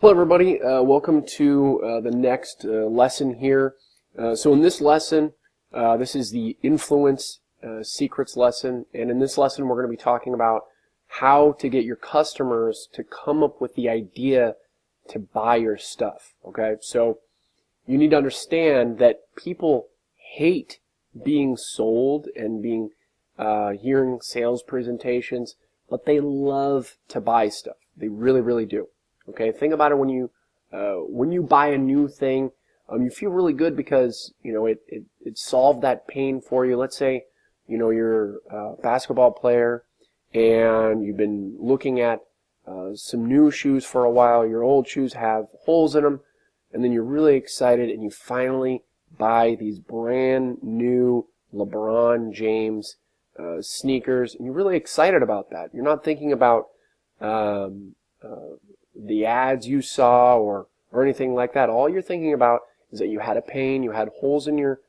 Hello everybody, welcome to the next lesson here. So in this lesson, this is the Influence Secrets lesson, and in this lesson we're going to be talking about how to get your customers to come up with the idea to buy your stuff. Okay, so you need to understand that people hate being sold and hearing sales presentations, but they love to buy stuff. They really, really do. Okay, think about it when you buy a new thing, you feel really good because it solved that pain for you. Let's say you're a basketball player and you've been looking at some new shoes for a while. Your old shoes have holes in them, and then you're really excited and you finally buy these brand new LeBron James sneakers, and you're really excited about that. You're not thinking about the ads you saw or anything like that. All you're thinking about is that you had a pain, you had holes in your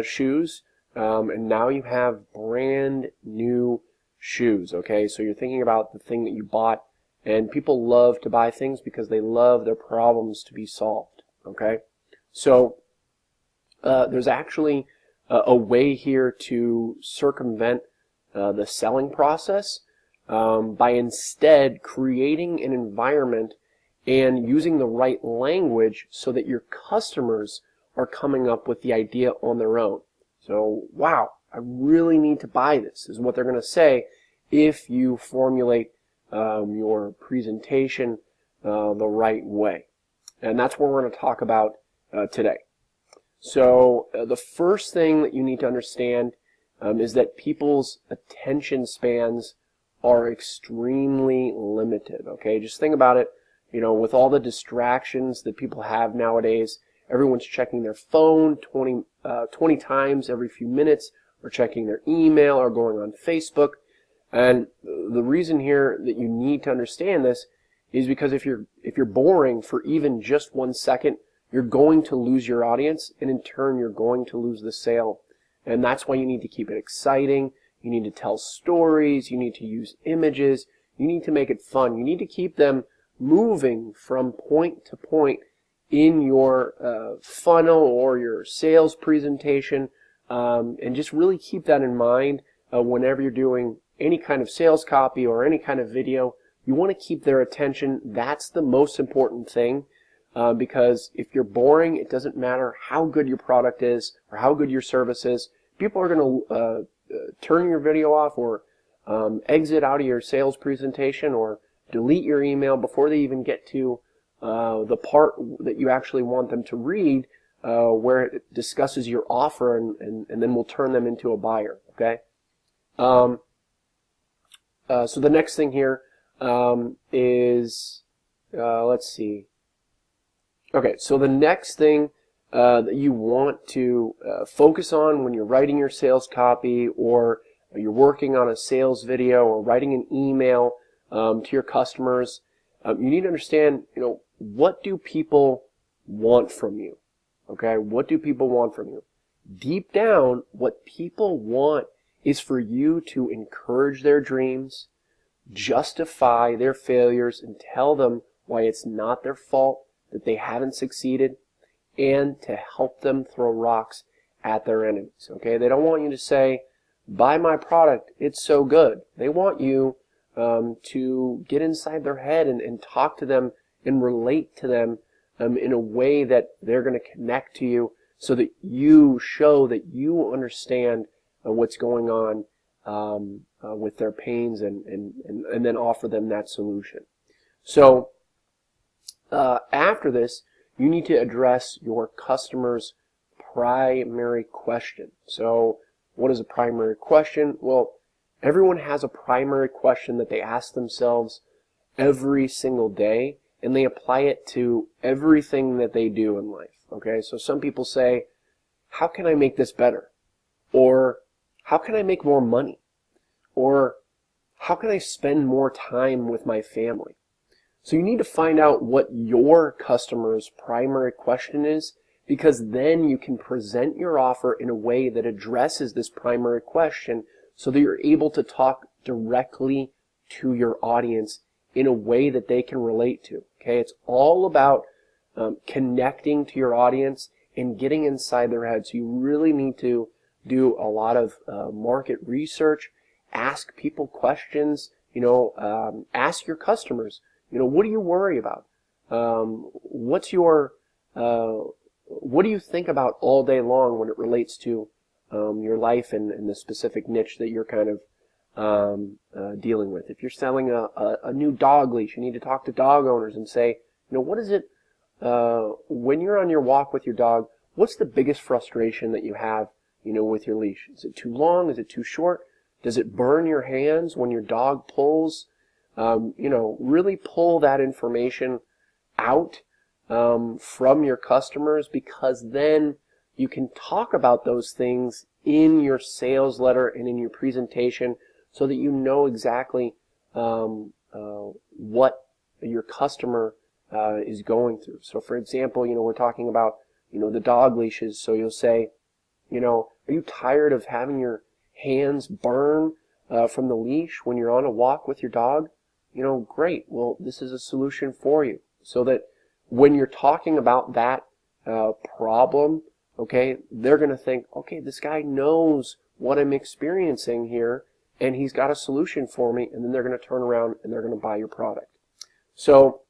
shoes, and now you have brand new shoes. Okay, so you're thinking about the thing that you bought, and people love to buy things because they love their problems to be solved. Okay, so there's actually a way here to circumvent the selling process by instead creating an environment and using the right language so that your customers are coming up with the idea on their own. So, wow, I really need to buy this is what they're going to say if you formulate your presentation the right way. And that's what we're going to talk about today. So the first thing that you need to understand is that people's attention spans are extremely limited. Okay, just think about it. With all the distractions that people have nowadays, everyone's checking their phone 20 times every few minutes, or checking their email, or going on Facebook. And the reason here that you need to understand this is because if you're boring for even just 1 second, you're going to lose your audience, and in turn you're going to lose the sale. And that's why you need to keep it exciting. You need to tell stories, you need to use images, you need to make it fun. You need to keep them moving from point to point in your funnel or your sales presentation, and just really keep that in mind whenever you're doing any kind of sales copy or any kind of video. You want to keep their attention. That's the most important thing, because if you're boring, it doesn't matter how good your product is or how good your service is. People are going to turn your video off or exit out of your sales presentation or delete your email before they even get to the part that you actually want them to read, where it discusses your offer, and then we'll turn them into a buyer. Okay. So the next thing here is let's see. Okay, so the next thing that you want to focus on when you're writing your sales copy, or you're working on a sales video, or writing an email to your customers, you need to understand, what do people want from you? Okay, what do people want from you? Deep down, what people want is for you to encourage their dreams, justify their failures, and tell them why it's not their fault that they haven't succeeded, and to help them throw rocks at their enemies. Okay, they don't want you to say, buy my product, it's so good. They want you to get inside their head and talk to them and relate to them in a way that they're going to connect to you, so that you show that you understand what's going on with their pains, and then offer them that solution. So after this, you need to address your customer's primary question. So what is a primary question? Well, everyone has a primary question that they ask themselves every single day, and they apply it to everything that they do in life. Okay, so some people say, how can I make this better? Or how can I make more money? Or how can I spend more time with my family? So you need to find out what your customer's primary question is, because then you can present your offer in a way that addresses this primary question, so that you're able to talk directly to your audience in a way that they can relate to. Okay, it's all about connecting to your audience and getting inside their head. So you really need to do a lot of market research, ask people questions, ask your customers, what do you worry about? What do you think about all day long when it relates to your life and the specific niche that you're kind of dealing with? If you're selling a new dog leash, you need to talk to dog owners and say, what is it, when you're on your walk with your dog, what's the biggest frustration that you have, with your leash? Is it too long? Is it too short? Does it burn your hands when your dog pulls? Really pull that information out from your customers, because then you can talk about those things in your sales letter and in your presentation so that you know exactly what your customer is going through. So for example, we're talking about, the dog leashes. So you'll say, are you tired of having your hands burn from the leash when you're on a walk with your dog? Great. Well, this is a solution for you, so that when you're talking about that problem, okay, they're going to think, okay, this guy knows what I'm experiencing here, and he's got a solution for me, and then they're going to turn around and they're going to buy your product. So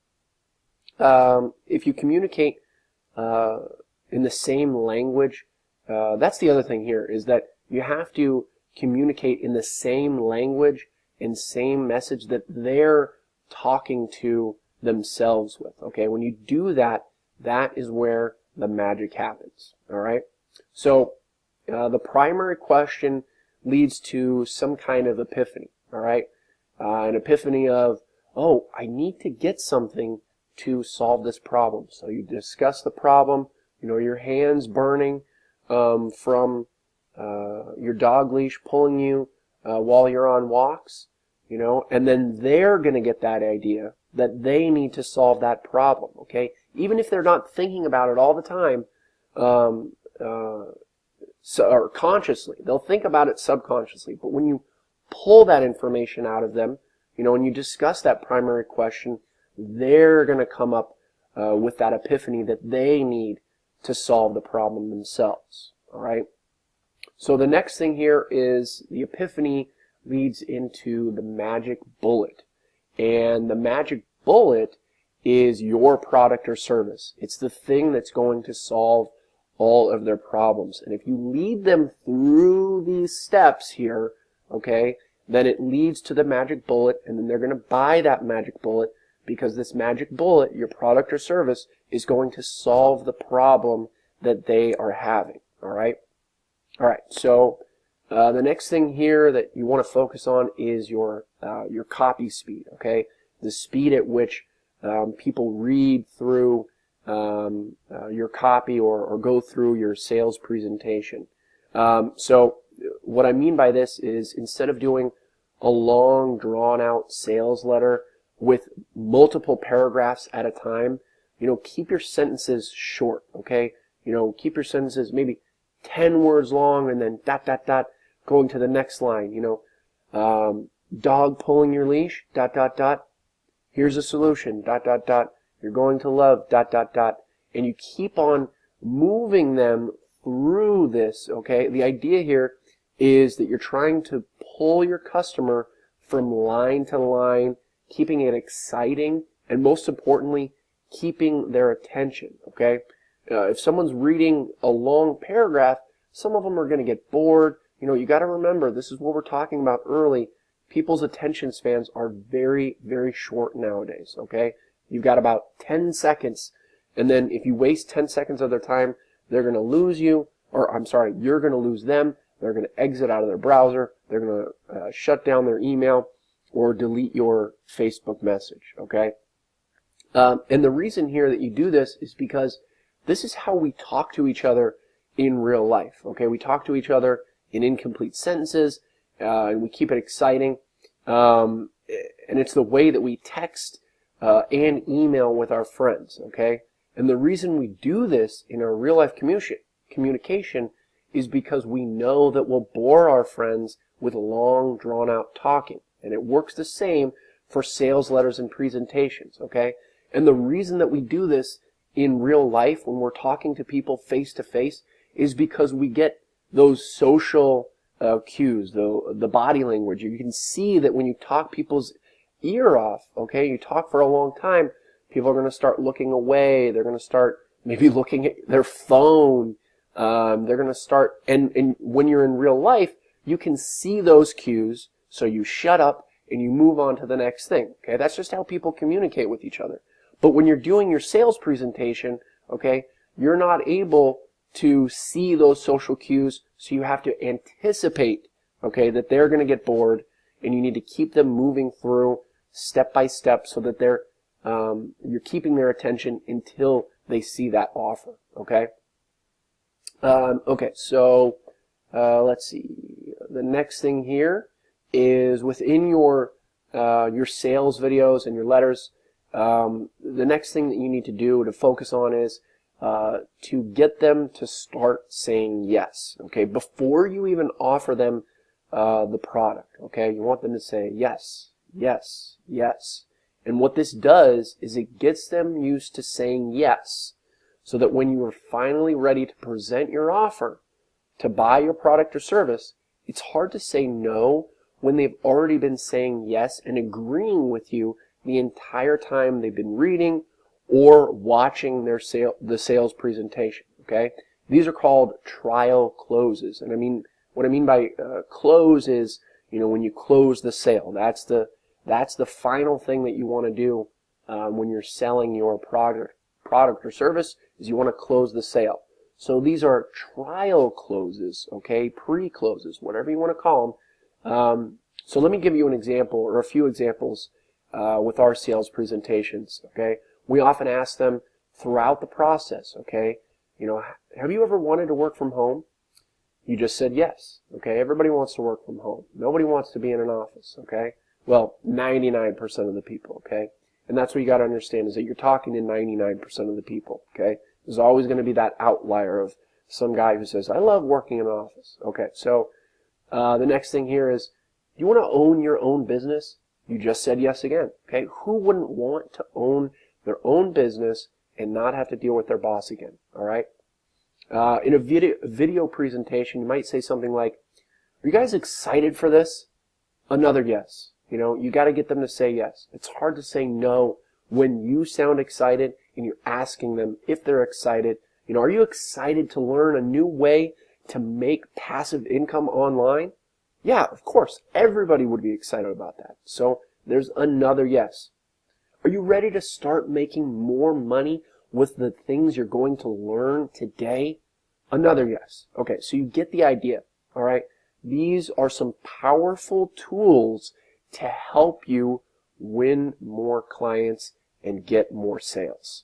if you communicate in the same language, that's the other thing here, is that you have to communicate in the same language and same message that they're talking to themselves with. Okay, when you do that, that is where the magic happens. All right, so the primary question leads to some kind of epiphany. All right, an epiphany of, oh, I need to get something to solve this problem. So you discuss the problem, your hands burning from your dog leash pulling you while you're on walks, and then they're going to get that idea that they need to solve that problem, okay? Even if they're not thinking about it all the time, or consciously, they'll think about it subconsciously. But when you pull that information out of them, when you discuss that primary question, they're going to come up with that epiphany that they need to solve the problem themselves, all right? So the next thing here is the epiphany leads into the magic bullet. And the magic bullet is your product or service. It's the thing that's going to solve all of their problems. And if you lead them through these steps here, okay, then it leads to the magic bullet, and then they're going to buy that magic bullet, because this magic bullet, your product or service, is going to solve the problem that they are having, all right? All right, so the next thing here that you want to focus on is your copy speed, okay? The speed at which people read through your copy or go through your sales presentation. So what I mean by this is, instead of doing a long, drawn-out sales letter with multiple paragraphs at a time, keep your sentences short, okay? Keep your sentences maybe 10 words long, and then ... going to the next line, dog pulling your leash, ... here's a solution, ... you're going to love ... and you keep on moving them through this, okay? The idea here is that you're trying to pull your customer from line to line, keeping it exciting, and most importantly, keeping their attention, okay? If someone's reading a long paragraph, some of them are going to get bored. You got to remember, this is what we're talking about early. People's attention spans are very, very short nowadays, okay? You've got about 10 seconds, and then if you waste 10 seconds of their time, they're going to lose you, or I'm sorry, you're going to lose them. They're going to exit out of their browser. They're going to shut down their email or delete your Facebook message, okay? And the reason here that you do this is because this is how we talk to each other in real life, okay? We talk to each other in incomplete sentences, and we keep it exciting, and it's the way that we text and email with our friends, okay? And the reason we do this in our real-life communication is because we know that we'll bore our friends with long, drawn-out talking. And it works the same for sales letters and presentations, okay? And the reason that we do this in real life when we're talking to people face to face is because we get those social cues, the body language. You can see that when you talk people's ear off, okay, you talk for a long time, people are going to start looking away. They're going to start maybe looking at their phone. They're going to start, and when you're in real life, you can see those cues, so you shut up and you move on to the next thing, okay? That's just how people communicate with each other. But when you're doing your sales presentation, okay, you're not able to see those social cues, so you have to anticipate, okay, that they're going to get bored, and you need to keep them moving through step by step so that you're keeping their attention until they see that offer, okay? Okay, so let's see. The next thing here is within your sales videos and your letters. The next thing that you need to do to focus on is to get them to start saying yes. Okay, before you even offer them the product. Okay, you want them to say yes, yes, yes. And what this does is it gets them used to saying yes, so that when you are finally ready to present your offer to buy your product or service, it's hard to say no when they've already been saying yes and agreeing with you the entire time they've been reading or watching the sales presentation, okay? These are called trial closes. And what I mean by close is, when you close the sale. That's the final thing that you want to do when you're selling your product or service, is you want to close the sale. So these are trial closes, okay? Pre-closes, whatever you want to call them. So let me give you an example, or a few examples with our sales presentations, okay? We often ask them throughout the process, okay? Have you ever wanted to work from home? You just said yes, okay? Everybody wants to work from home. Nobody wants to be in an office, okay? Well, 99% of the people, okay? And that's what you got to understand, is that you're talking to 99% of the people, okay? There's always going to be that outlier of some guy who says, I love working in an office. Okay, so the next thing here is, you want to own your own business? You just said yes again, okay? Who wouldn't want to own their own business and not have to deal with their boss again, all right? In a video presentation, you might say something like, are you guys excited for this? Another yes. You got to get them to say yes. It's hard to say no when you sound excited and you're asking them if they're excited. Are you excited to learn a new way to make passive income online? Yeah, of course. Everybody would be excited about that. So there's another yes. Are you ready to start making more money with the things you're going to learn today? Another yes. Okay, so you get the idea. All right. These are some powerful tools to help you win more clients and get more sales.